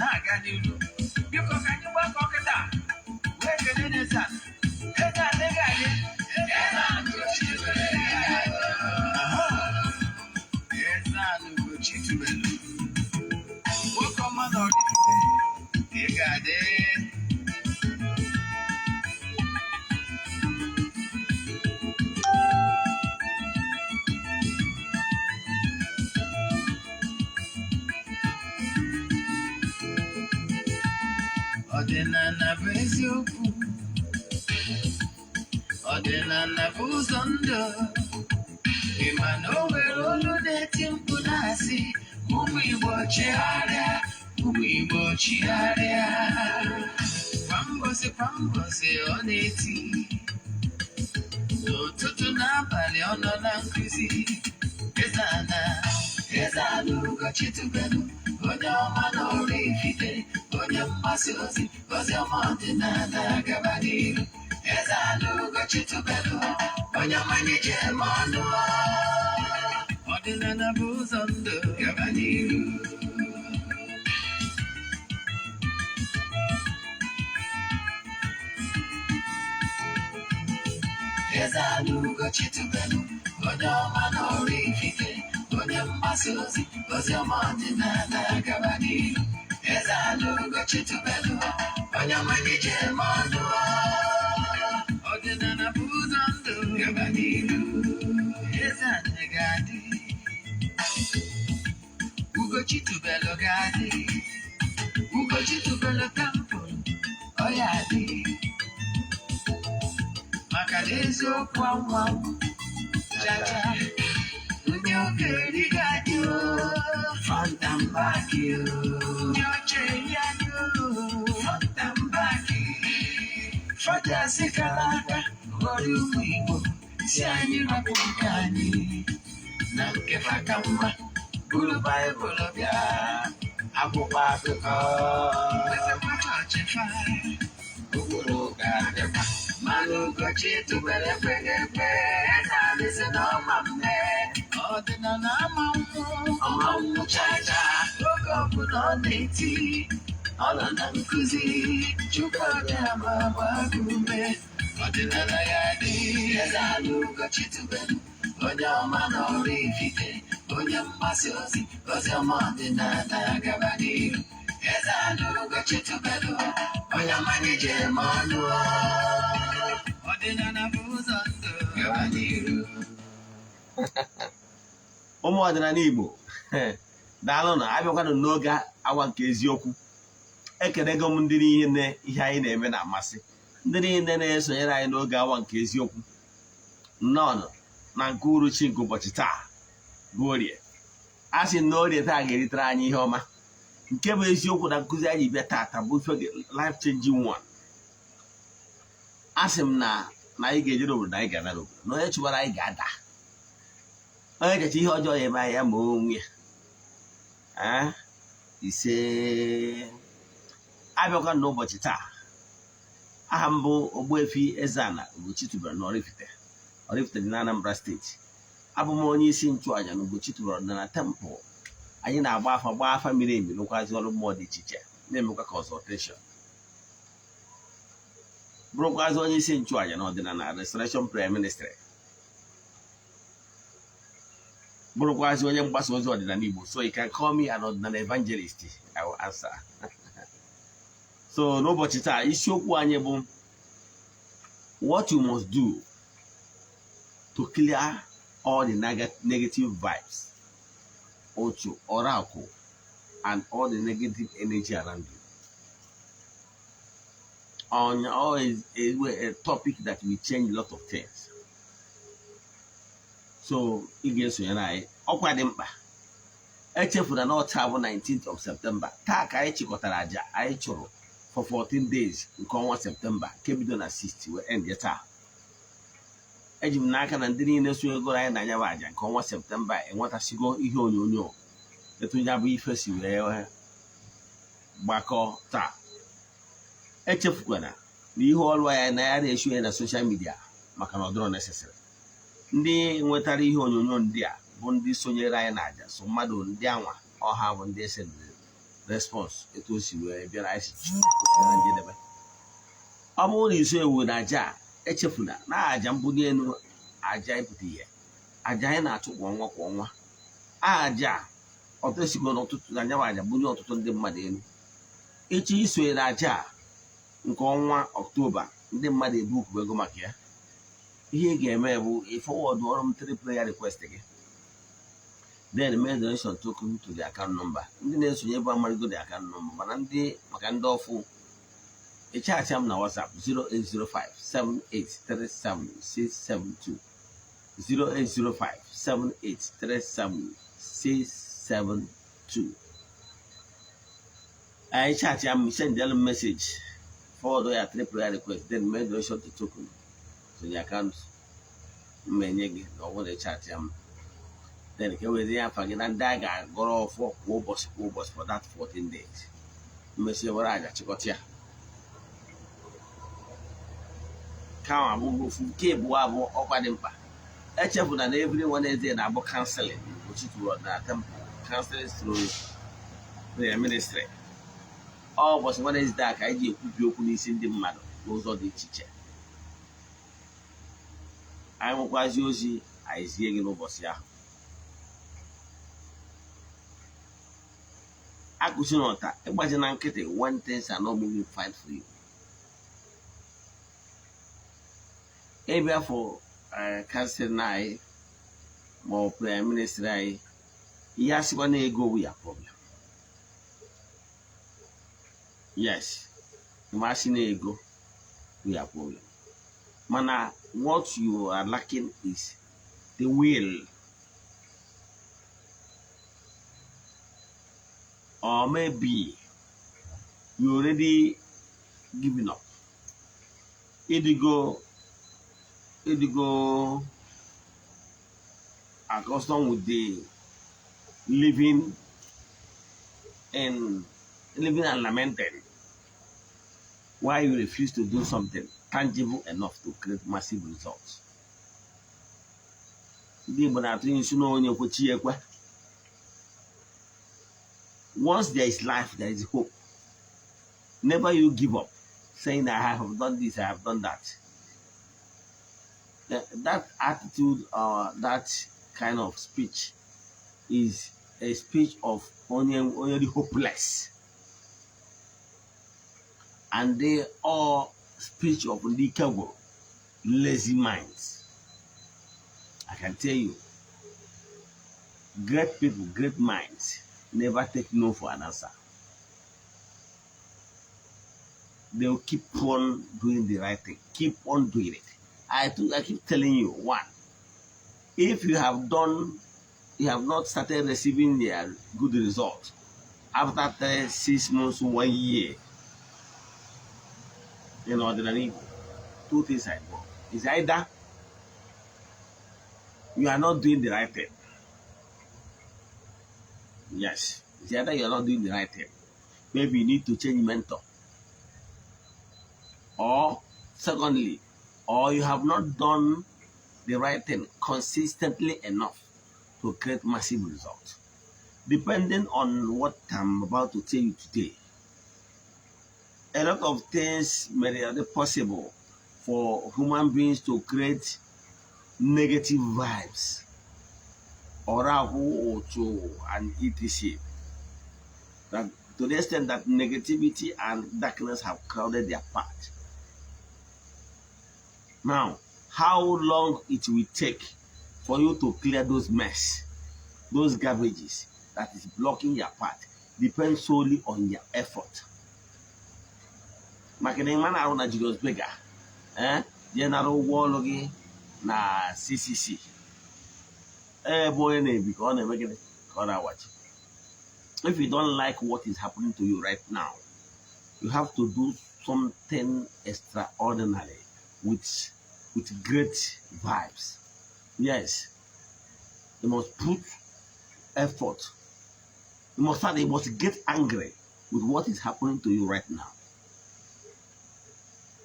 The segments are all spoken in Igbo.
na-aga n'ihu biko ka anyị gbakọ kịta wee kelee n'Eze-Ana Eze-Ana ga-adị Eze-Ana Ugochi tubelu nwoke ọma na Oraifite ị ga-adị ọdịnala bụ eziokwu ọdịnala bụ ụzọ ndụ ị ma na o nwere olu na-eti mkpu na-asị ụmụ Igbo chigharịa ụmụ Igbo chigharịa kwa mbọsị ọ na-eti n'ụtụtụ n'abalị ọ nọ na nkụzi Eze-Ana Ugochi tubelu onye ọma na Oraifite onye mgbasa ozi ọma ọdịnala gaba n'ihu Eze-Ana Ugochi tubelu onye mmanya ji eme ọnụ ọdịnala bụ ụzọ ndụ gaba n'ihu Eze-Ana Ugochi tubelu onye ọma na Oraifite onye mgbasa ozi ọma ọdịnala gaba n'ihu Eze-Ana Ugochi tubelu onye mmanya ji eme ọnụ ọdịnala bụ ụzọ ndụ gaba n'ihu Eze-Ana ga-adị Ugochi tubelu ga-adị Ugochi tubelu tempụl ọ ya adị maka na eziokwu anwanwụ chacha onye okeri ga-adị fọntambaki onye oche ya dị fọntambaki fọdụasị kara aka ghọrọ ụmụ Igbo si anyị rapụ nke anyị na nke faka mma buru Baịbụl bịa akwụkwọ akụkọ ọchịfa okporo ga-adịkwa mana Ugochi tubelu ekweghị ekwe Eze-Ana si na ọma mme ọdịnala ama mmụ chacha oge ọbụla ọ na-eti ọ nọ na nkụzi Chukwu ọbịama gbagụ ume ọdịnala ya dị Eze-Ana Ugochi tubelu onye ọma na Oraifite onye mgbasa ozi ọma ọdịnala gaba n'ihu Eze-Ana Ugochi tubelu onye mmanya ji eme ọnụ ọdịnala bụ ụzọ ndụ gaba n'ihu ụmụ ọdịnala Igbo daalụ na abịakwanụ n'oge awa nke eziokwu ekelego m ndị niile ihe anyị na-eme na-amasị ndị niile na-esonyere anyị n'oge awa nke eziokwu nnọọ na nke uruchi nke ụbọchị taa bụ Orie a sị na Orie taa ga-eritere anyị ihe ọma nke bụ eziokwu na nkụzi anyị bịa tata bụ life changing one a sị m na anyị ga-ejere obodo anyị ga-ana n'obodo na onye chụbara anyị ga-ada onye kacha ihe ọjọọ ya eme anyị ya ma onwe ya ise abịakwa n'ụbọchị taa aha m bụ Ogbuefi EZE-ANA Ugochi tubelu na Oraifite dị na Anambra steeti abụ m onye isi nchụaja na Ugochi tubelu na tempụl anyị na-agba afa miri emi rụkwazi ọrụ mmụọ dị iche iche na-emekwa consultation bụrụkwazi onye isi nchụaja na ọdịnala Restoration Prayer Ministry bụrụkwazi onye mgbasa ozi ọdịnala Igbo so you can call me an ọdịnala evangelist I will answer so n'ụbọchị taa isiokwu anyị bụ what you must do to clear all the negative vibes uchu Orakwu and all the negative energy around you on always a topic that will change a lot of things so ị ga-esonye na anyị ọkwa dị mkpa echefuna na taa bụ 19th of September taa ka anyị chịkọtara aja anyị chụrụ for 14 days nke ọnwa September nke bido na 60 wee end taa eji m n'aka na ndị niile sonyegoro anyị na nyaba aja nke ọnwa September enwetasigo ihe onyonyo etu ya bụ ife si wee gbakọ taa echefukwana na ihe ọrụ anyị na ya na-esu ya na social media maka na ọ dịrọ necessary ndị nwetara ihe onyonyo ndị a bụ ndị sonyere anyị na aja so mmadụ ndị anwa ọha bụ ndị ese response etu o si wee bịara anyị si na njedebe. Ọ bụrụ na iso ewu na aja a echefuna na aja mbuli elu aja ịpụta ihe aja anyị na-achụ kwa ọnwa aja ọtụtụ esigbo n'ụtụtụ anya bụ aja bunye ọtụtụ ndị mmadụ elu echi isonye na aja nke ọnwa Ọktoba ndị mmadụ ebu ukwu ego maka ya. Ihe ị ga-eme bụ ịfọwọdụ ọrụ m 3 prayer request gị, then make donation token to the account number. Ndị na-esonye ebe amarigo the account number, mana ndị maka ndị ọfụ ịchaatị m na WhatsApp 08057837672 08057837672. I chat am send them message forward ya 3 prayer request, then make donation to token to the account mmenyegi na ọwụ na chat am. Then ke wezi ya fa gị na ndị a ga-agọrọ ọfọ kwa ụbọchị for that 14 days. Mmesi were aja chịkọta ya. Ka abụ ofu nke bụ ọkwa dị mkpa. Echefuna na every Wednesday na-abụ counseling Ugochi toward na temple counseling through prayer ministry. Ọ ụbọchị Wednesday a ka anyị ji ekwubi okwu n'isi ndị mmadụ n'ụzọ dị iche iche. Anyị nwekwazi ozi anyị zie gị n'ụbọchị ahụ. Akụchi n'ọta ịgbaji na nkịtị when things are not moving fine for you. Ịbịa for counseling anyị ma ọ prayer ministry anyị ihe asịkwa na ego bụ ya problem. Yes, masị na ego bụ ya problem. Mana what you are lacking is the will. Or maybe you already given up. Idigo accustomed with the living and lamented. Why you refuse to do something tangible enough to create massive results? Once there is life, there is hope. Never you give up, saying I have done this, I have done that. That attitude or that kind of speech is a speech of only the hopeless. And they are speech of leakable, lazy minds. I can tell you, great people, great minds, never take no for an answer. They'll keep on doing the right thing, keep on doing it. I keep telling you, one, if you have not started receiving their good results after 6 months, 1 year, in ordinary, 2 things I know. It's either you are not doing the right thing. Yes, it's either you are not doing the right thing. Maybe you need to change mentor. Or secondly, or you have not done the right thing consistently enough to create massive results. Depending on what I'm about to tell you today, a lot of things may be possible for human beings to create negative vibes, Orakwu, uchu, and e.t.c. That to the extent that negativity and darkness have crowded their path. Now, how long it will take for you to clear those mess, those garbages that is blocking your path, depends solely on your effort. Makening arụ na Julius Berger, general wall na CCC. Boy na-ebi ka ọ na-eme gịnị ka ọ na-awachi. If you don't like what is happening to you right now, you have to do something extraordinary with great vibes. Yes, you must put effort. You must get angry with what is happening to you right now.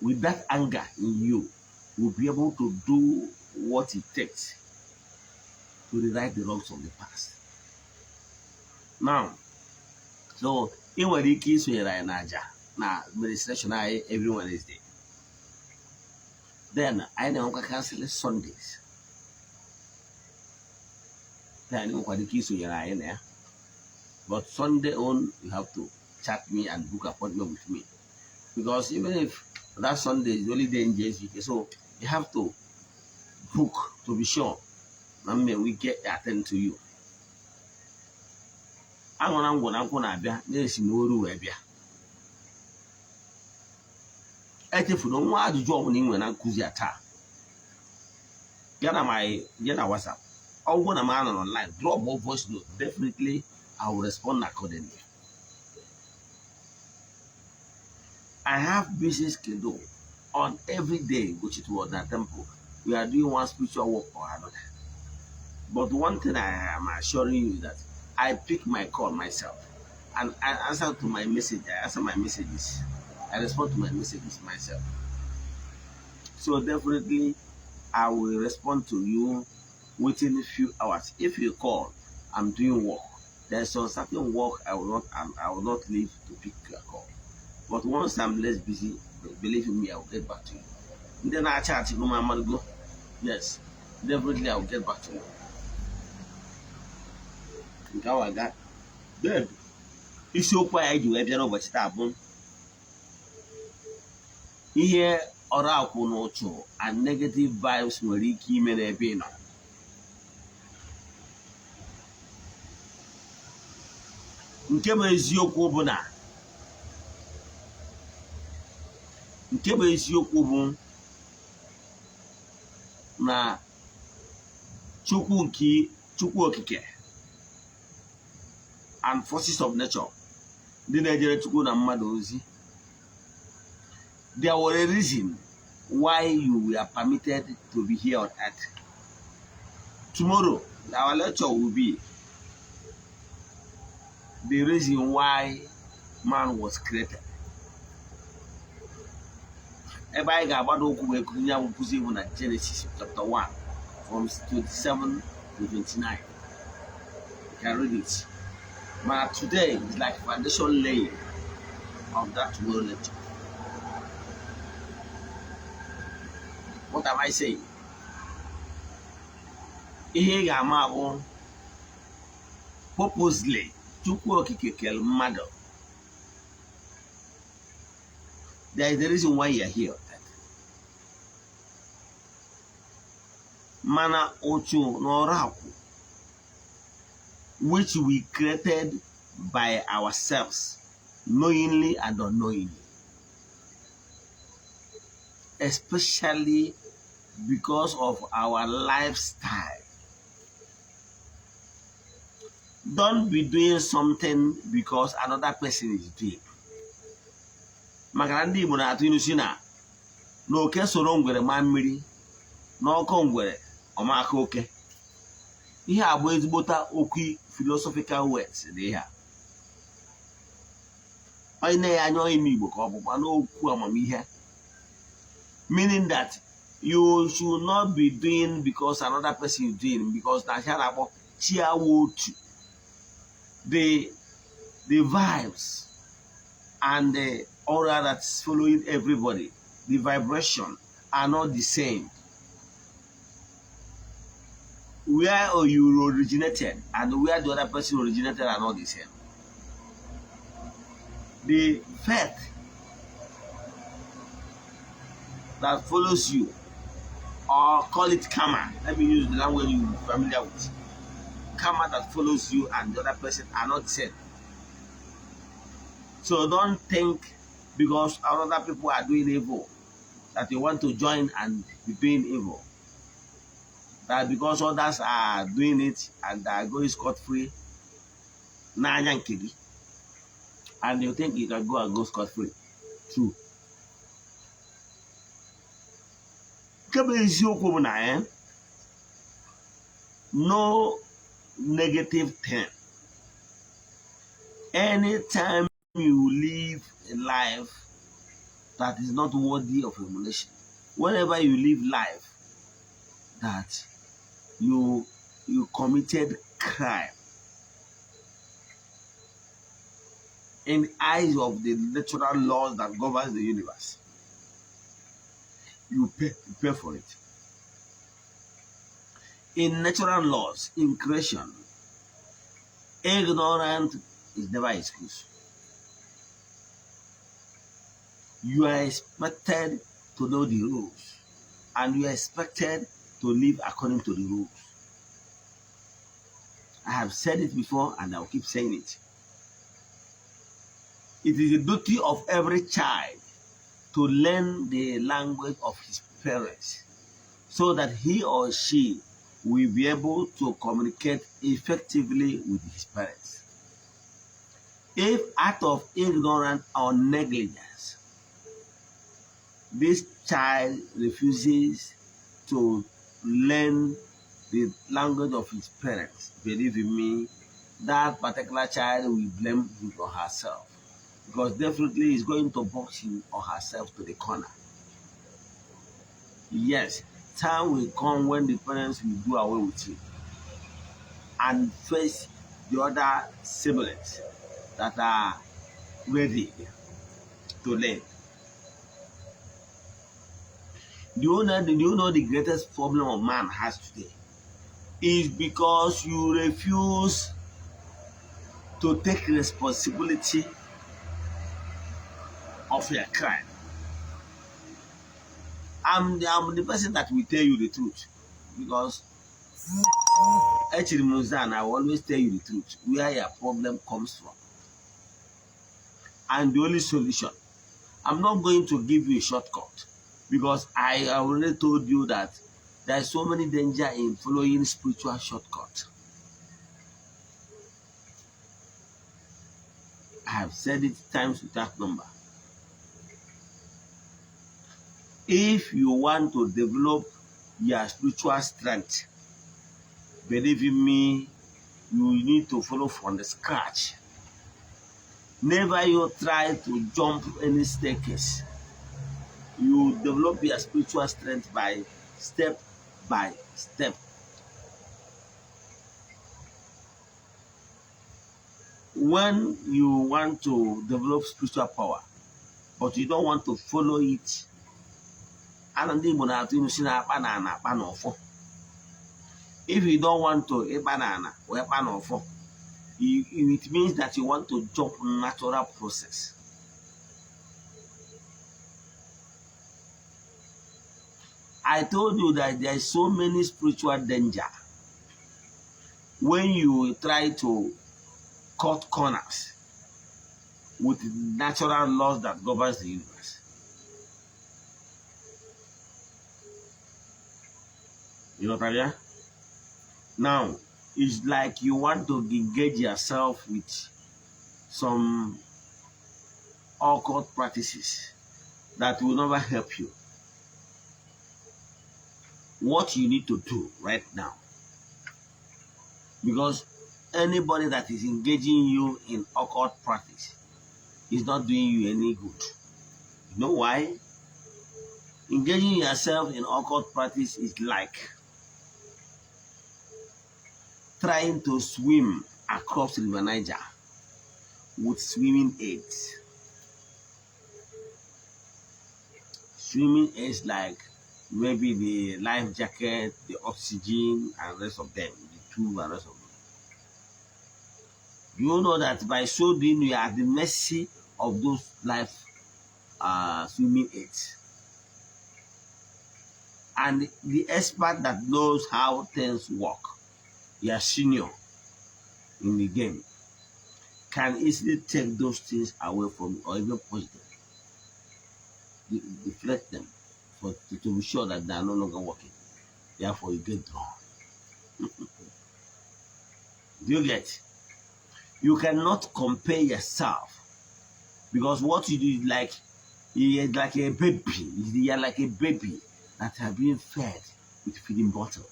With that anger in you, you'll be able to do what it takes to rewrite the wrongs of the past. Now, so ị nwere ike isonyere anyị n'aja na administration anyị every Wednesday. Then anyị na-enwekwa counseling Sundays. Then you can isonyere. But Sunday on, you have to chat me and book appointment with me. Because even if that Sunday is only day in JSVK, so you have to book to be sure. And we get attend to you. I'm going to be there's no rule. If you don't want to join me when I'm Kuziata, get my WhatsApp. Or when I'm online, drop more voice note. Definitely, I will respond accordingly. I have busy schedule on every day, which is what that temple. We are doing one spiritual work or another. But one thing I am assuring you is that I pick my call myself and I answer to my message. I answer my messages. I respond to my messages myself. So definitely, I will respond to you within a few hours. If you call, I'm doing work. There's some certain work I will not leave to pick your call. But once I'm less busy, believe in me, I will get back to you. And then I chat you, go. Yes, definitely I will get back to you. How I got babe. It's so quiet you have no but happen. Here Orakwu no uchu and negative vibes nwere ike ime n'ebe ị nọ. Nke bụ eziokwu bụ na Chukwu okike and forces of nature dị na-ejere Chukwu na mmadụ ozi. There was a reason why you were permitted to be here on earth. Tomorrow, our lecture will be the reason why man was created. Everybody got about to Genesis chapter 1 from 27 to 29. You can read it. But today is like foundation laying of that tomorrow lecture. What am I saying? Ihe ga-ama bụ purposely Chukwu okike kere mmadụ. There is a reason why you are here. Mana uchu na Orakwu, which we created by ourselves, knowingly and unknowingly. Especially because of our lifestyle. Don't be doing something because another person is doing. Maka ndị Igbo na-atụ ilu si na oke soro ngwere ma mmiri na ọkọ ngwere ọmaka oke. Ihe a bụ ezigbota okwu philosophical words dị ha. Onye na-ya anya onye Igbo ka ọ bụkwa n'okwu amamihe. Meaning that you should not be doing because another person is doing, because the vibes and the aura that's following everybody, the vibration are not the same. Where you originated and where the other person originated are not the same. The faith that follows you, or call it karma. Let me use the language you're familiar with. Karma that follows you and the other person are not the same. So don't think because other people are doing evil that you want to join and be doing evil. That because others are doing it and they are going scot-free, and you think you can go and go scot-free. True. No negative thing. Anytime you live a life that is not worthy of emulation, whenever you live life that you committed crime, in the eyes of the natural laws that governs the universe. You pay for it. In natural laws, in creation, ignorant is never excuse. You are expected to know the rules, and you are expected to live according to the rules. I have said it before, and I'll keep saying it. It is the duty of every child to learn the language of his parents so that he or she will be able to communicate effectively with his parents. If out of ignorance or negligence, this child refuses to learn the language of his parents, believe in me, that particular child will blame him or herself, because definitely is going to box him or herself to the corner. Yes, time will come when the parents will do away with you and face the other siblings that are ready to learn. Do you know the greatest problem of man has today is because you refuse to take responsibility of your crime. I'm the person that will tell you the truth, because I will always tell you the truth, where your problem comes from. And the only solution, I'm not going to give you a shortcut, because I already told you that there is so many danger in following spiritual shortcuts. I have said it times without number. If you want to develop your spiritual strength, believe in me, you need to follow from the scratch. Never you try to jump any staircase. You develop your spiritual strength by step. When you want to develop spiritual power, but you don't want to follow it, if you don't want to, it means that you want to jump natural process. I told you that there is so many spiritual danger when you try to cut corners with natural laws that governs the universe. You know, Talia? Now, it's like you want to engage yourself with some occult practices that will never help you. What you need to do right now, because anybody that is engaging you in occult practice is not doing you any good. You know why? Engaging yourself in occult practice is like trying to swim across River Niger with swimming aids. Swimming aids like maybe the life jacket, the oxygen, and rest of them, the tube and rest of them. You know that by so doing, you are at the mercy of those life swimming aids. And the expert that knows how things work, your senior in the game, can easily take those things away from you or even push them, deflect them, to be sure that they are no longer working. Therefore, you get drawn. Do you get? You cannot compare yourself, because what you do is like a baby. You are like a baby that has been fed with feeding bottle.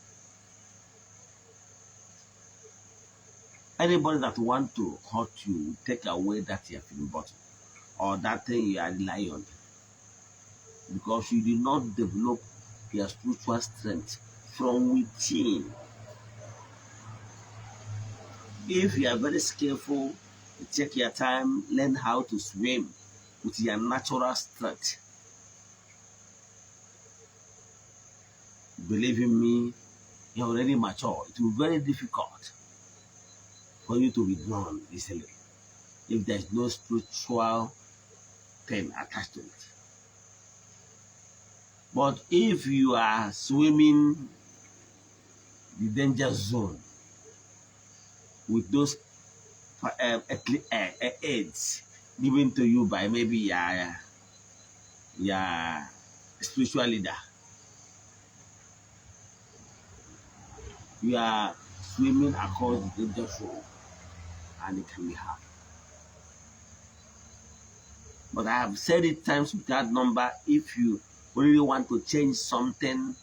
Anybody that wants to hurt you, take away that your feeding bottle or that thing you are relying on, because you did not develop your spiritual strength from within. If you are very skillful Take your time, learn how to swim with your natural strength. Believe in me, you're already mature. It will be very difficult for you to be drawn easily if there's no spiritual thing attached to it. But if you are swimming the danger zone with those aids given to you by maybe your spiritual leader, you are swimming across the danger zone and it can be hard. But I have said it times without number, if you really want to change something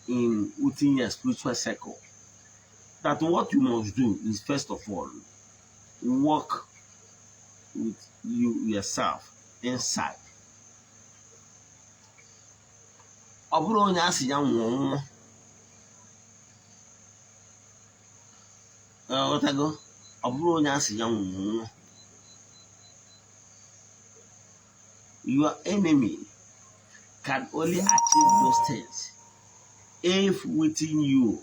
within your spiritual circle, that what you must do is first of all, work with yourself inside. Ọ bụrụ onye asị ya nwụọ nwụọ, ọ bụrụ onye asị ya nwụọ, your enemy can only achieve those things if within you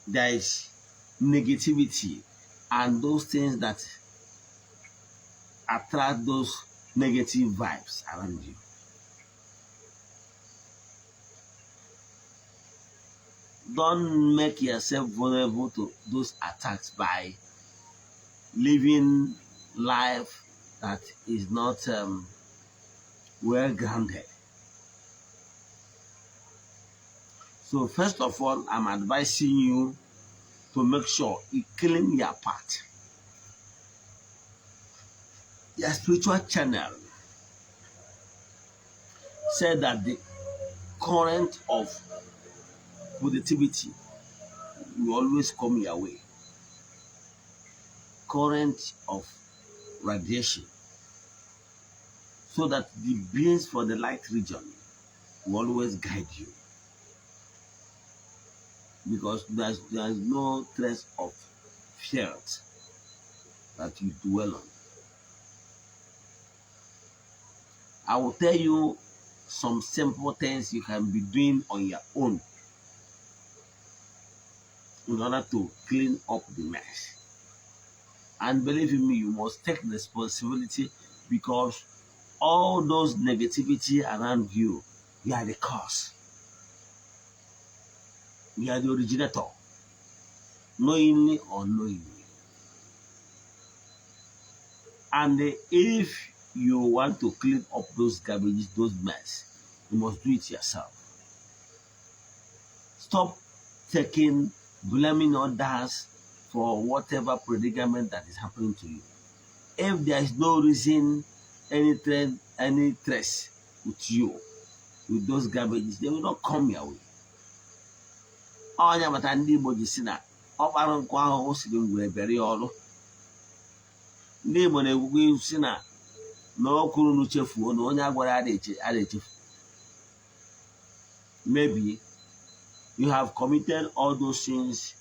there is negativity and those things that attract those negative vibes around you. Don't make yourself vulnerable to those attacks by living life that is not well grounded. So first of all, I'm advising you to make sure you clean your path. Your spiritual channel said that the current of positivity will always come your way. Current of radiation. So that the beings for the light region will always guide you. Because there's no trace of field that you dwell on. I will tell you some simple things you can be doing on your own in order to clean up the mess. And believe in me, you must take responsibility because all those negativity around you, you are the cause. You are the originator, knowingly or unknowingly. And if you want to clean up those garbages, those mess, you must do it yourself. Stop blaming others for whatever predicament that is happening to you. If there is no reason, any trace with you, with those garbages, they will not come your way. Onye mata ndị Igbo ji si na ọkpara nkụ ahụ o siri ngwere bere ya ọrụ. Ndị Igbo na-ekwukwa si na n'okuru n'uchefuo na onye agwara ada-echefu. Maybe you have committed all those sins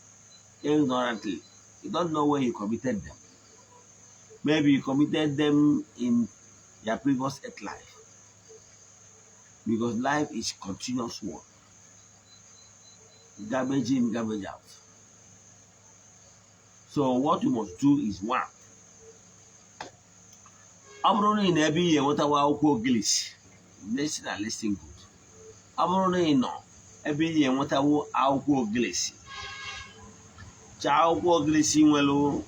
ignorantly. You don't know where you committed them. Maybe you committed them in your previous life. Because life is continuous work. Garbage in, garbage out. So what you must do is one. I'm running every year what I want English. Listen and listen good. I'm running every year what I want English. Chow English well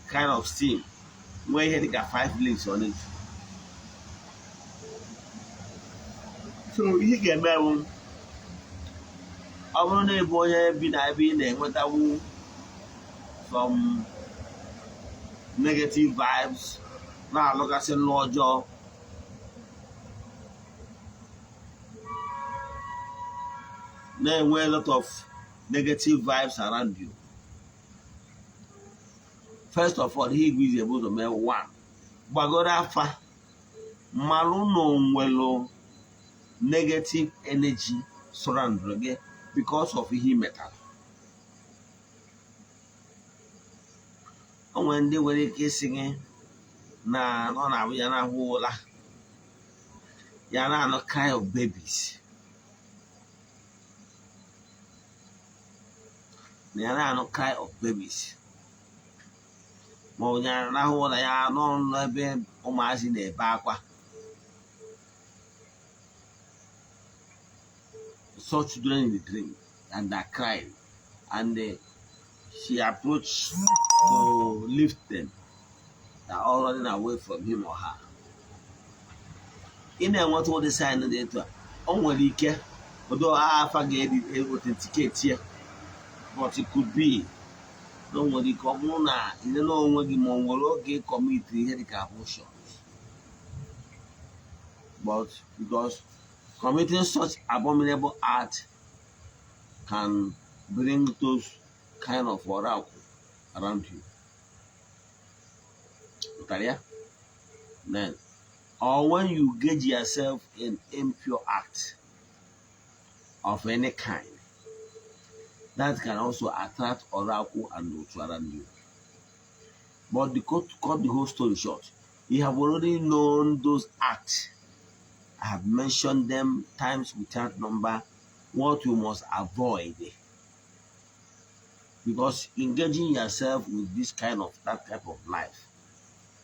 kind of steam. Where you got 5 leaves on it. So you get that one. I'm running boy been what I want some negative vibes. Now look at some Lord job. There were a lot of negative vibes around you. First of all, he is able to make one. Bagodafa Maluno Mwelo negative energy surrounding because of he metal. When they were kissing, na no na we na hula. Yana no cry of babies. Yana no cry of babies. Mo yana na hula ya no be o ma si na ebe akwa. Saw children in the dream and they're crying, and she approached to lift them. They're all running away from him or her. In what all the sign of the only care, although I forget it authenticate here, but it could be no one the comuna, you know, when the Mongoloke commit the abortions. But because committing such abominable act can bring those kind of Orakwu around you. Okay? Then, or when you engage yourself in impure act of any kind, that can also attract Orakwu and uchu around you. But to cut the whole story short, you have already known those acts. I have mentioned them times without number, what you must avoid. Because engaging yourself with this kind of that type of life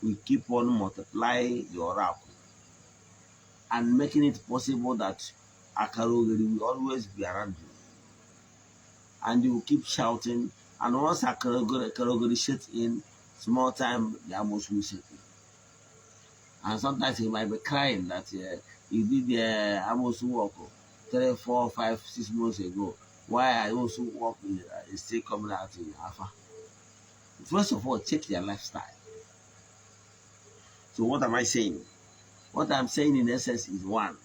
will keep on multiplying your Orakwu and making it possible that Akarogiri will always be around you. And you will keep shouting, and once Akarogiri sets in, small time, the Amos will set in. And sometimes he might be crying that he did the Amos work 3, 4, 5, 6 months ago. Why I also work is still coming out in Alpha. First of all, check their lifestyle. So what am I saying? What I'm saying in essence is one.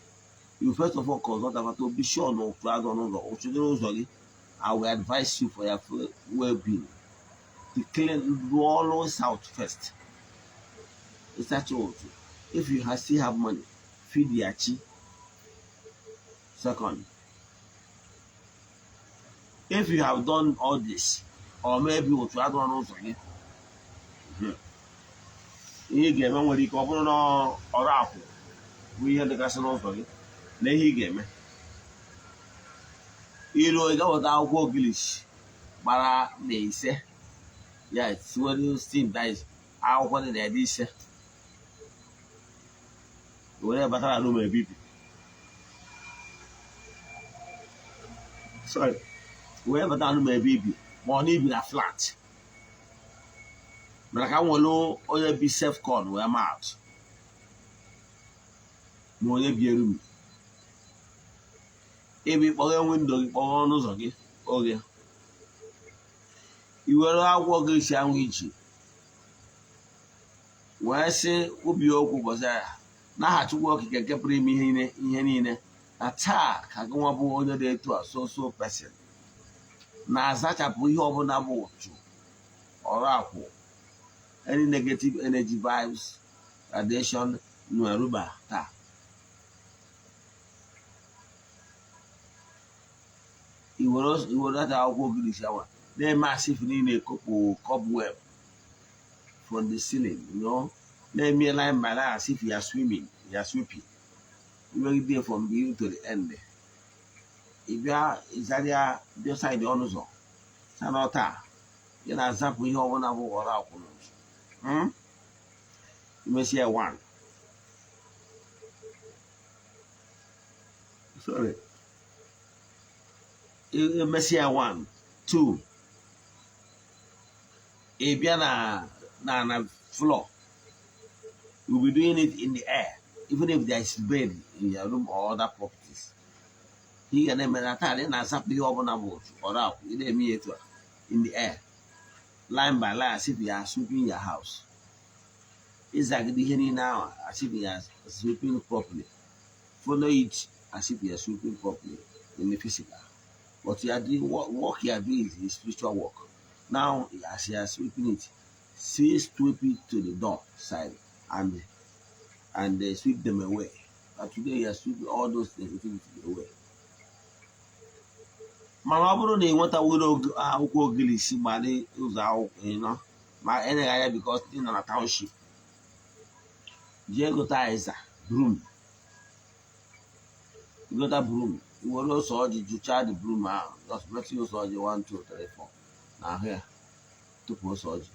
You first of all consult about to be sure no to add on. I will advise you for your well-being. To clean always out first. It's actually if you still have money, feed the achi. Second, if you have done all this, or maybe you to add on also again. You get me when you come on Orakwu. We had the casino for you. Then he gave me. You know, I got our English. But they say, yeah, it's when you steam dies. I want the idea. Whatever I know, my people. Sorry. Wherever I know, my baby. Money be a flat. But I can't know all be self con where I'm out. Money be a room. If you open window, all those again. Okay. You will not walk a sandwich. When I say, Ubio was there. Now I had to work again, kept bringing me in. Attack, I go up all the day to a so person. Now, such a boy over number two. Orakwu. Any negative energy vibes, radiation, no aruba. He was not our work in the shower. They're massive in a cobweb from the ceiling, you know. Let me line by line as if you are swimming, you are sweeping. You will be there from beginning to the end. If you are, is that your side the honors of Sanota? You know, example, you have one of our Orakwu. You may see a one. Sorry. You may see a 1, 2. If you are na floor, you'll be doing it in the air, even if there is bed in your room or other properties. He and them and something over or out in the air, line by line, as if you are sweeping your house. It's like the hearing now, as if you are sweeping properly. Follow it as if you are sweeping properly in the physical. What you are doing, work you are doing is spiritual work. Now, as you are sweeping it, sweep it to the door side and sweep them away. But today you are sweeping all those things away. Mama bụrụ na ị nweta were akwụkwọ ogilisi ma dị ụzọ akwụkwọ ma enyeghị anya because ị nọ na township. Jee gota ịza broom, gota broom, were ose ọjị jụchaa the broom ahụ, just metụ ose ọjị 1 2 3 4 n'ahụ ya, tupu ose ọjị,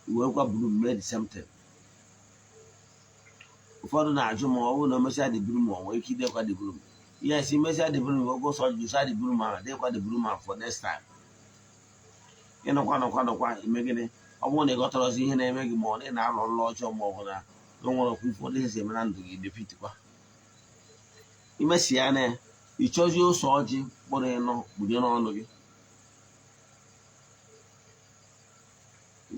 werekwa broom mee the same thing. Ụfọdụ na-ajụ ma ọ bụrụ na emesịa the broom ọ nwere ike idekwa the broom. Yes, imesịa the broom, oge ose ọjị jụchaa the broom ahụ, dekwa the broom ahụ for next time. Ịnọkwa ime gịnị? Ọ bụrụ na ị ghọtarazi ihe na-eme gị, ma ọ na ị na-alọ nlọ ọjọọ, ma ọ bụ na o nwere ọkwa ụfọdụ ihe si eme na ndụ gị, depitikwa. Imesi ya na ịchọzi ose ọjị kpụrụ ịnọ gbunye n'ọnụ gị,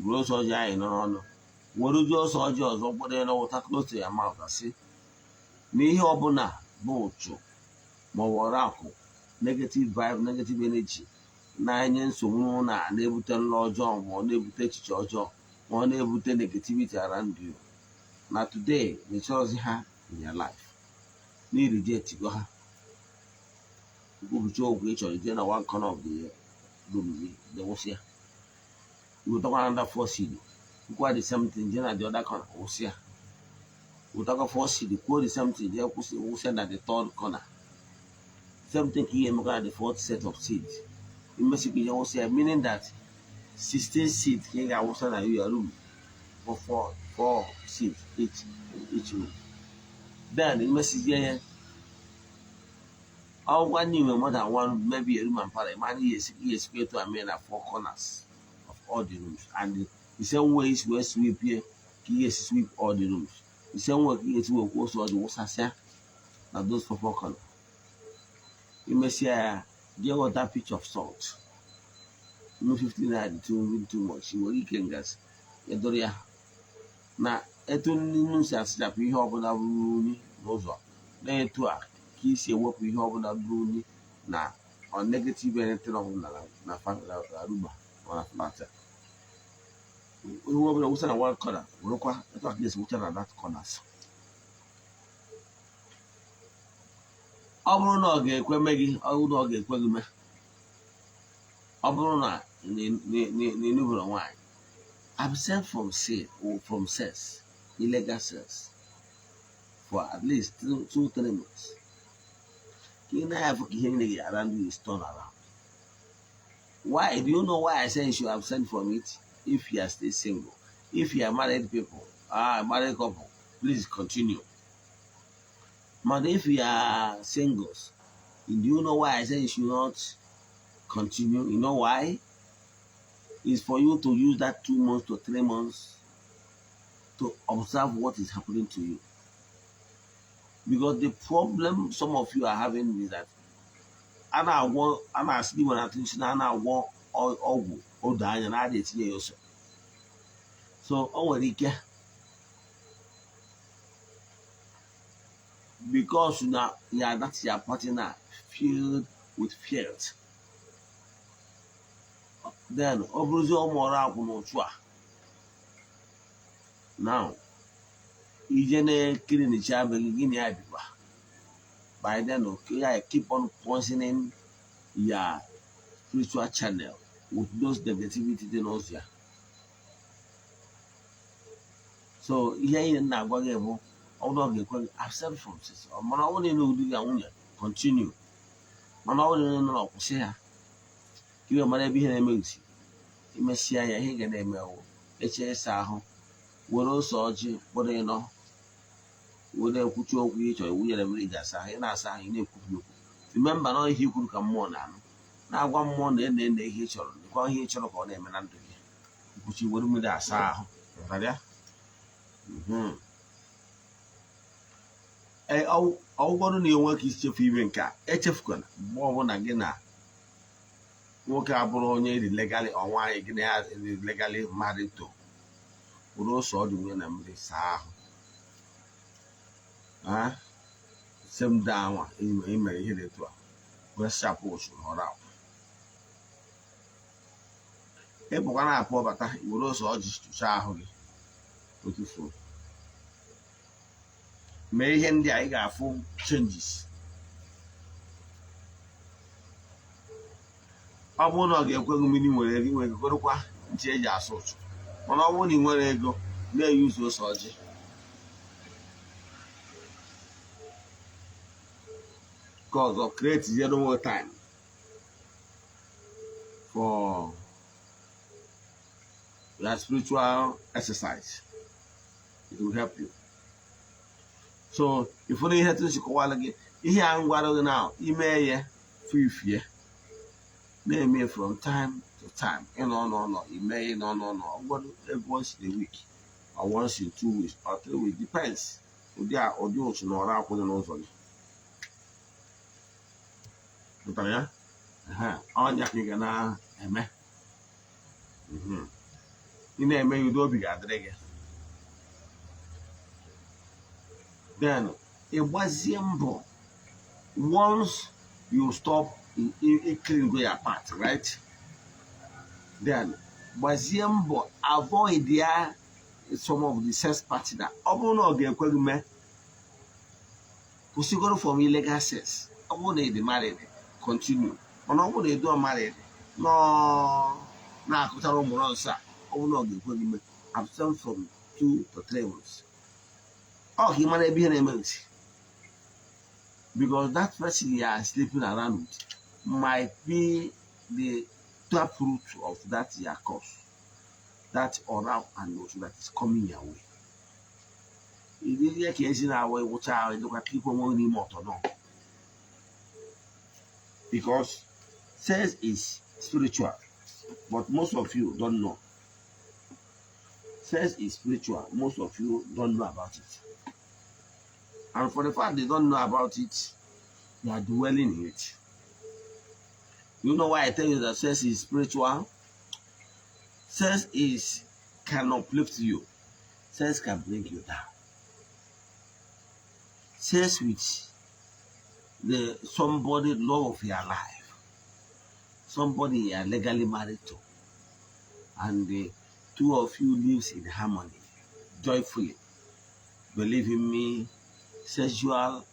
buru ose ọjị anyị nọ n'ọnụ, were uju ose ọjị ọzọ kpụrụ ịnọ, wụta close to ya mouth, asị na ihe ọbụla bụ ụchụ ma ọ bụ Orakwu, negative vibe, negative energy na-enye nsogbu na-ebute nlọ ọjọọ, ma ọ na-ebute echiche ọjọọ, ma ọ na-ebute negativity around you, na today na-echọzi ha in your life, na-reject go ha. Kwubucha okwu ị chọrọ ije na one corner of the room gị, wụsị ya. Wetakwa another 4 seed, kwukwa the same thing, je na the other corner, wụsị ya. Wetakwa 4 seed, kwuo the same thing, je wụsị na the third corner. Same thing ka ihe emekwa na the fourth set of seeds. Imesịkwa ihe wụsị ya, meaning that 16 seeds ka ị ga-awụsa na your room for 4 seeds each room. Then imesizie ya, ọgwa ndị nwe more than one, maybe a room and parlor, man, yes, to a man at 4 corners of all the rooms, and the same way is where sweep here, he sweep all the rooms. The same way he is work also the wasasia, na those 4 corners. You may say, there was that pitch of salt. No 15 too much. You will can gas. Edoria. Na etu nnu si asịrapụ ihe ọbụla ruru unyi n'ụzọ, na-etu a ka isi ewepụ ihe ọbụla ruru unyi na negative anything ọbụla na aruba ọ na flat. Ihe ọbụla wụsa na one corner, werekwa etu a ka esi wụcha na that corners. Ọ bụrụ na ọ ga-ekwe mee gị, ọ bụrụ na ọ ga-ekwe gị mee, ọ bụrụ na n'enubere nwaanyị, absent from sex, illegal sex, for at least 2-3 months. You have around you is turn around. Why? Do you know why I say you should absent from it? If you are still single, if you are married people, married couple, please continue. But if you are singles, do you know why I say you should not continue? You know why? Is for you to use that 2 months to 3 months to observe what is happening to you. Because the problem some of you are having is that I'm asking when attention and I want all dying and I did see also. So because now that's your partner filled with fears. Then Orakwu n'otu a. Now, ije na-ekiri n'icha abịaghị gị na ya bịkwa. By then, okay, I keep on poisoning your spiritual channel with those negativity dị n'ozi ya. So ihe anyị na-agwa gị bụ ọ bụrụ na ọ ga-ekwe absent from sex. Mana ọ bụrụ na ị na-ụdị ya nwunye, continue. Mana ọ bụrụ na ị nọ kwụsị ya, ka ị mara ebe ihe na-eme gị. Imesịa ya, ihe ga na-eme eche ịsa ahụ, were ose ọjị kpụrụ ịnọ, were ekwuchi okwu ị chọrọ wunyere mmiri iji asa ahụ, ị na-asa ahụ, ị na-ekwubi okwu. Remember na ihe ikwuru ka mmụọ na-anụ, na-agwa mmụọ na ene ihe ị chọrọ, dịkwa ihe ị chọrọ ka ọ na-eme na ndụ gị. Ikwuchi were mmiri asa ahụ. Ọgwụgwọrụ na enwe ka isi chefu ime nke a, echefukwana mgbe ọbụla gị na nwoke abụrụ onye illegally or nwaanyị gị na ya illegally married to, were ose ọdụ nwunye na mmiri saa ahụ. Same down imere ihe dị etu a, wee sapụ ụsụ Orakwu. Ị bụkwa na-apụ ọbata, were ose ọjị tụchaa ahụ gị otufuo. Mee ihe ndị a, ị ga-afụ changes. Ọ bụrụ na ọ ga-ekwe gị mmiri nwere gị, nwere gorokwa ntị eji asụ ụchụ. Mana ọ bụrụ na ị nwere ego na-eyuzu ose ọjị. Nke ọzọ, create zero more time for your spiritual exercise. It will help you. So if you need to kọwara gị ihe a ngwara gị now, ime ya fifie na-eme from time to time. No, ime no. Once in a week or once in 2 weeks or 3 weeks, depends. Ụdị otu na Orakwu dị n'ụzọ gị. Pụtara ya? Ọnya ka ị ga na-eme. Ị na-eme ya udo obi ga-adịrị gị. Then ịgbazie mbọ once you stop cleaning your part, right? Then gbazie mbọ avoid ya some of the sex party that ọ bụrụ na ọ ga-ekwe gị mee, kwụsịgoro from illegal sex. Ọ bụrụ na ị dị married, continue. Mana ọ bụrụ na ị dị unmarried, na-akụtara ụmụrụ nsọ a, ọ bụrụ na ọ ga-ekwe gị mee, abstain from 2 to 3 months. Oh, he might be an emergency. Because that person you are sleeping around with might be the taproot of that your cause. That Orakwu and Ugochi that is coming your way. It is like in our way, which I look at people more anymore or not. Because sex is spiritual, but most of you don't know. Sex is spiritual, most of you don't know about it. And for the fact they don't know about it, you are dwelling in it. You know why I tell you that sex is spiritual? Sex can uplift you. Sex can bring you down. Sex with somebody love of your life, somebody you are legally married to, and the two of you lives in harmony, joyfully. Believe in me, sexual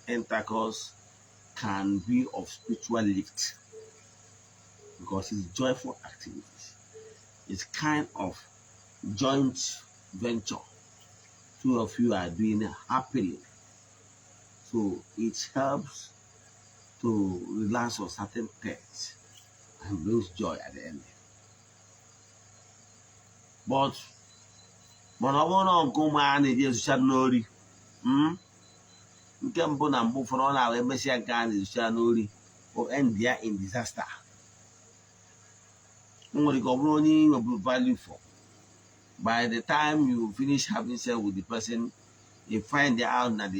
intercourse can be of spiritual lift because it's joyful activities. It's kind of joint venture. Two of you are doing it happily. So it helps to relax on certain things and brings joy at the end. But when I want to go man, it is January. Nke mbụ na mbụ fọrọ ọ na-awa emesịa gaa na-ezucha n'ori or end there in disaster. Nwere ike ọ bụrụ onye ị nweburu value for. By the time you finish having sex with the person, you find out that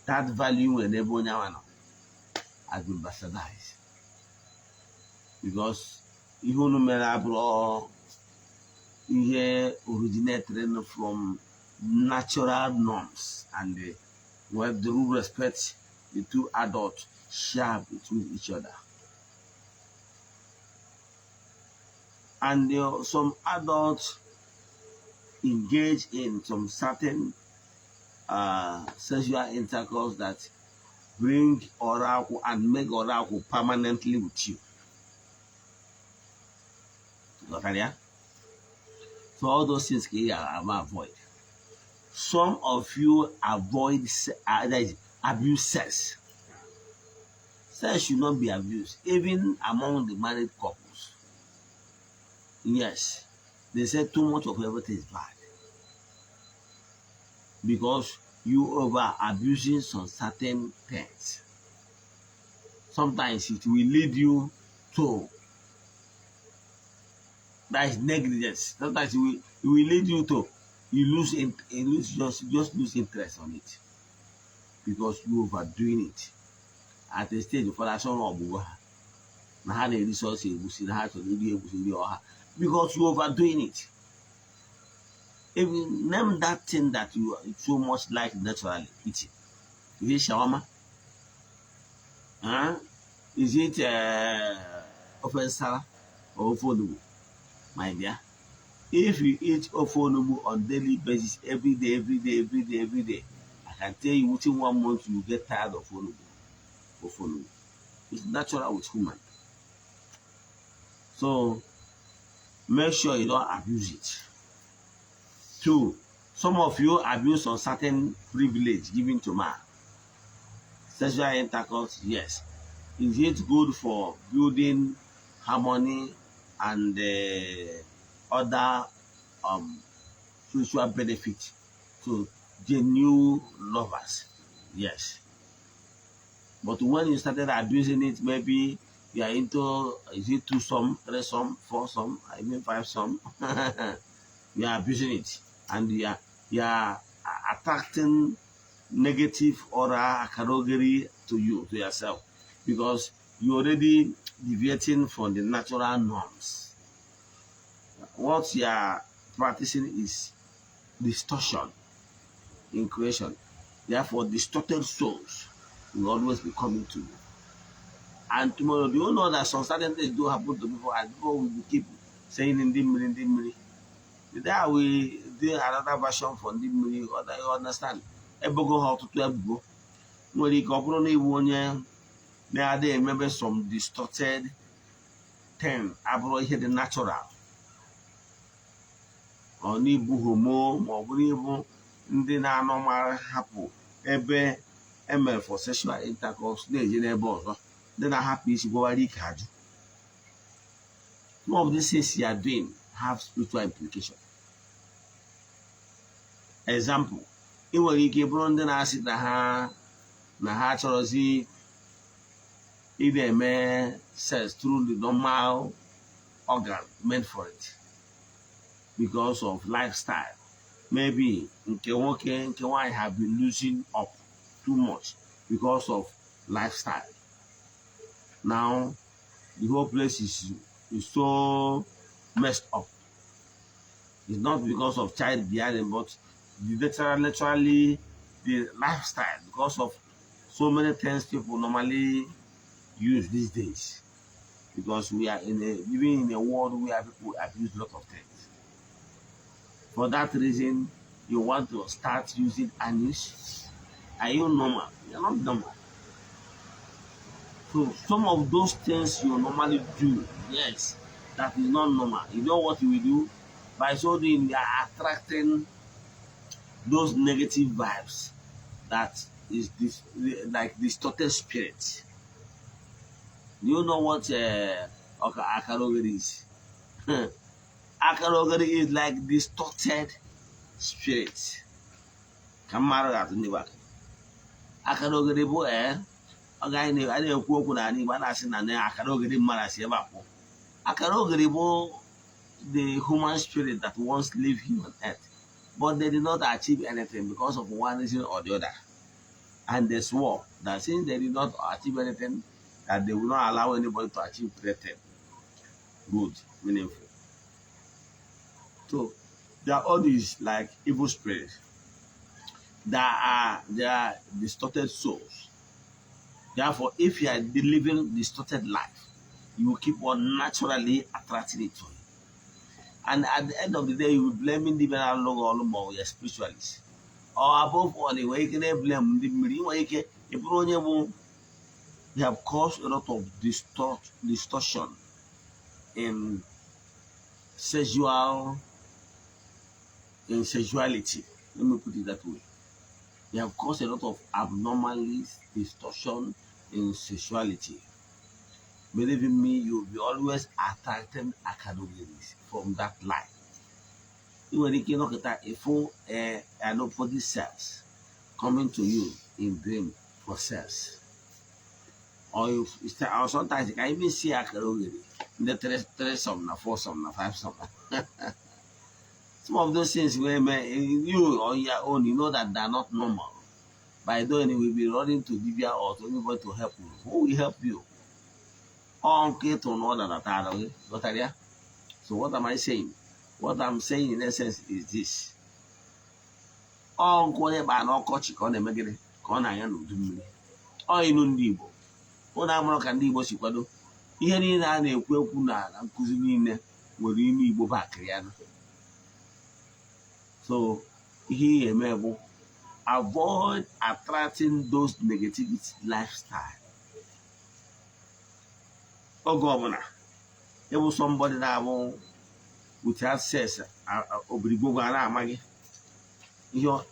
that value will never onye ahụ nọ has been bastardized. Because ihe unu mere abụrụ ihe originated from natural norms and where the rule respect the two adults share between each other. And some adults engage in some certain sexual intercourse that bring Orakwu and make Orakwu permanently with you. Okay? So all those things can you avoid. Some of you avoid abuse sex. Sex should not be abused, even among the married couples. Yes, they say too much of everything is bad. Because you over abusing some certain things. Sometimes it will lead you to that is negligence. Sometimes it will lead you to just lose interest on it because you overdoing it. At a stage for that song of because you overdoing it. If you name that thing that you so much like naturally eating, is it shawarma? Is it ofen salad or ofonubu? My dear, if you eat ofonubu on daily basis, every day, I can tell you within 1 month you get tired of ofonubu. It's natural with human. So make sure you don't abuse it. Two, some of you abuse on certain privilege given to man. Sexual intercourse, yes. Is it good for building harmony and other spiritual benefit to genuine lovers? Yes. But when you started abusing it, maybe you are into, is it two some, three some, four some, I mean five some? You are abusing it, and you are attracting negative aura category to you, to yourself, because you're already deviating from the natural norms. What you are practicing is distortion in creation. Therefore, distorted souls will always be coming to you. And tomorrow, do you know that some certain things do happen to people, and people will keep saying in the Today we do another version for the mmiri, or that you understand. Ebogo how to ebugo. When you go na iwu onye na ade remember some distorted thing abụrụ ihe dị natural. Ọ n'ibu homo ma ọ bụrụ ibu ndị na-anọmara hapụ ebe emere for sexual intercourse na-eje n'ebe ọzọ ndị na-ahapụ isi gwawara ike ajụ. Some of these things you are doing have spiritual implication. Example, ị nwere ike bụrụ ndị na-asị na ha chọrọzi ịdị eme sex through the normal organ meant for it because of lifestyle. Maybe nke nwoke nke nwaanyị have been losing up too much because of lifestyle. Now the whole place is so messed up. It's not because of child behind, but literally the lifestyle, because of so many things people normally use these days. Because we are living in a world where people abuse a lot of things. For that reason, you want to start using anus. Are you normal? You're not normal. So some of those things you normally do, yes, that is not normal. You know what you will do? By so doing, you are attracting those negative vibes that is this like distorted spirit. Do you know what akarogeri is? Akarogeri is like distorted spirit. Akarogeri bụ I na-ekwu okwu na Igbo a na-asị na akarogeri mmadụ asị ebe akpọ. Akarogeri bụ the human spirit that once lived here on earth, but they did not achieve anything because of one reason or the other. And they swore that since they did not achieve anything, that they will not allow anybody to achieve anything good, meaningful. So there are all these like evil spirits that are distorted souls. Therefore, if you are living distorted life, you will keep on naturally attracting it to you. And at the end of the day, you will blame the or your spiritualists. Or above all, you blame the mmiri. You have caused a lot of distortion in sexuality. Let me put it that way. You have caused a lot of abnormalities, distortion in sexuality. Believe in me, you'll be always attracting categories from that life. Even if you look at that, if an opposite sex coming to you in dream for sex, or sometimes you can even see a category in the three some, four some, five some. Some of those things where you on your own, you know that they're not normal. By doing it, you will be running to Divya or to anybody to help you. Who will help you? So what am I saying? What I'm saying in essence is this. Uncle Okochi ihe niile a na-ekwu ekwu na nkụzi niile nwere ime Igbo bakịrị ya. So ihe eme bụ avoid attracting those negativity lifestyle. Oge ọbụla ịbụ somebody na-abụ without sex obirigbo a na-amaghị your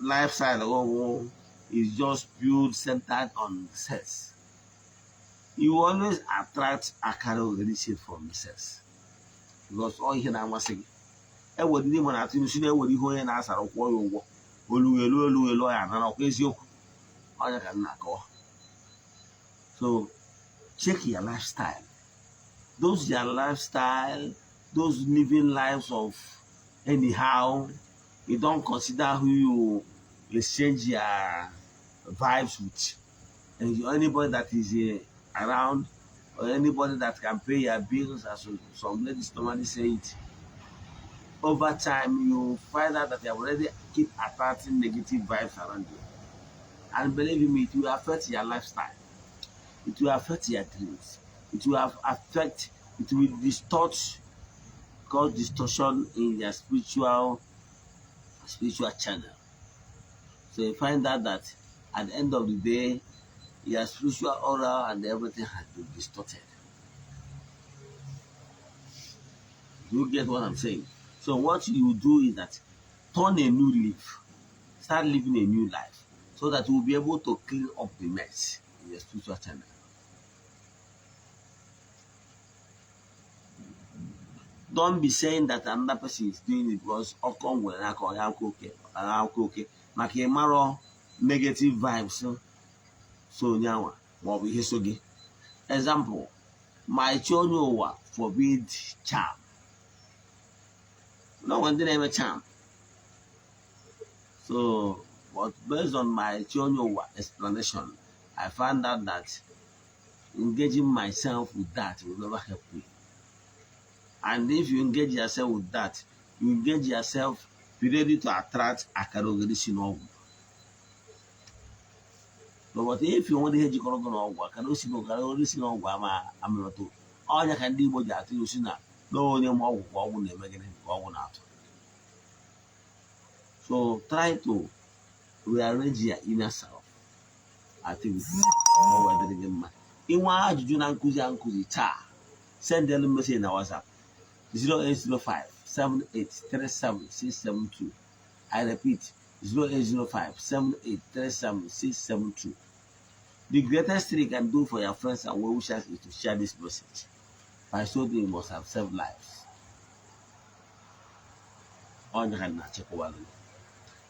lifestyle is just built centered on sex, you always attract a kind of relation from sex. Because all you can say, I would need one at you, what you and answer of war, Olu, and an occasion. All you can go. So check your lifestyle. Those your lifestyle, those living lives of anyhow, you don't consider who you exchange your vibes with. And anybody that is around, or anybody that can pay your bills, as some ladies normally say it, over time you find out that they already keep attracting negative vibes around you. And believe me, it will affect your lifestyle. It will affect your dreams. It will it will cause distortion in your spiritual channel. So you find out that at the end of the day, your spiritual aura and everything has been distorted. You get what I'm saying? So what you do is that turn a new leaf, start living a new life, so that you will be able to clean up the mess in your spiritual channel. Don't be saying that another person is doing it because okon will okay. Make a negative vibes. So now what we hear. Example, my chonyowa forbid charm. No one did ever charm. So, but based on my chonyowa explanation, I found out that engaging myself with that will never help me. And if you engage yourself with that, you engage yourself, be ready to attract a category. But if you want to hedge your I can also know I'm not all you can do with that. You see now, no more out. So try to rearrange your inner self. I think in one Kuzi send them message in our WhatsApp 0805 7837 672. I repeat 0805 7837 672. The greatest thing you can do for your friends and well wishers is to share this message. By so doing, you must have saved lives. On your hand,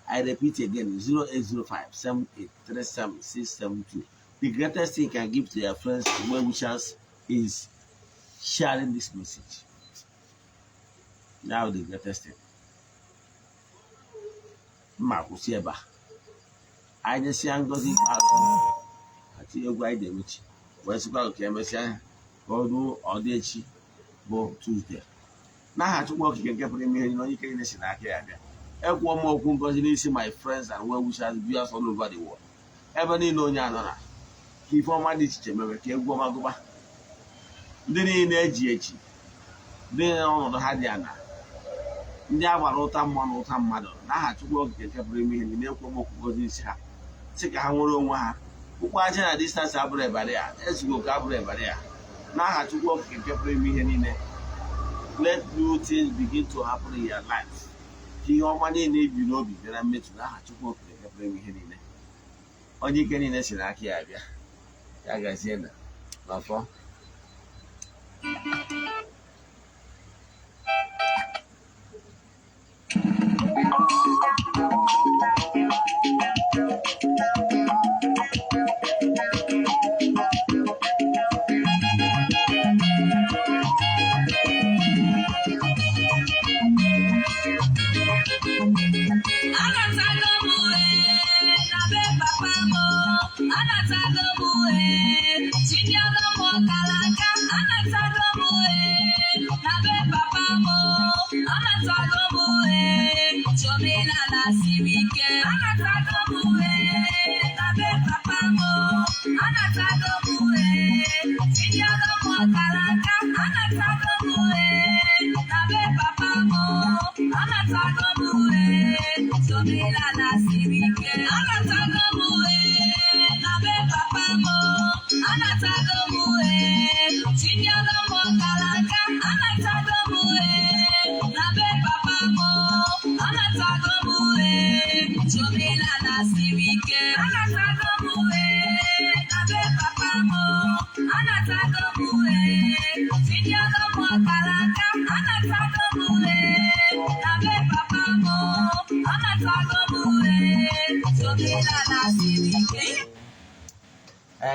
I repeat again 0805 7837 672. The greatest thing you can give to your friends and well wishers is sharing this message. Now the greatest thing. Makusieba. I just see Ngozi ati egwu anyị na-emechi wee sịkwa nke emesịa ka ọ ruo ọdịechi bụ Tuesday. N'aha Chukwu Okike nke pụrụ ime ihe niile onye ike niile si n'aka ya bịa. Ekwuo m okwu ngozi n'isi my friends and well wishers viewers all over the world. Ebe niile onye anọ na ka ife ọma dị iche iche mere ka egwu ọma gụba. Ndị niile eji echi, ndị ọnọdụ ha dị ana, ndị a gbara ụta mmụọ na ụta mmadụ, n'aha Chukwu Okike nke pụrụ ime ihe niile ekwu m okwu ngozi isi ha sị ka ha nwere onwe ha. Ụkwụ aja na distance abụrụ ebara ya, ezigbo ka abụrụ ebara ya. N'aha Chukwu Okike nke pụrụ ime ihe niile, let new things begin to happen in your life. Ka ihe ọma niile ebi n'obi bịara mmetụ n'aha Chukwu Okike nke pụrụ ime ihe niile. Onye ike niile si n'aka ya bịa, ya gazie na n'ọfọ.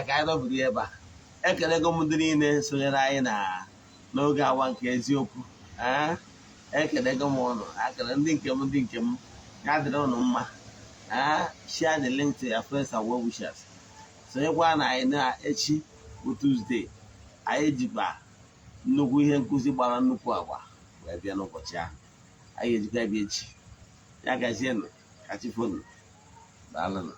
ka anyị nọbụrụ ebe a ekelego m ndị niile sonyere anyị n'oge awa nke eziokwu ekelego m ụnụ akele ndị nke m ya dịrị ụnụ mma share the link to your friends and well wishers sonyekwa na anyị na echi bụ Tuesday anyị jikwa nnukwu ihe nkụzi gbara nnukwu agba wee bịa n'ụbọchị ahụ anyị ejikwa ebe echi ya gazienụ kachifonu daalụnụ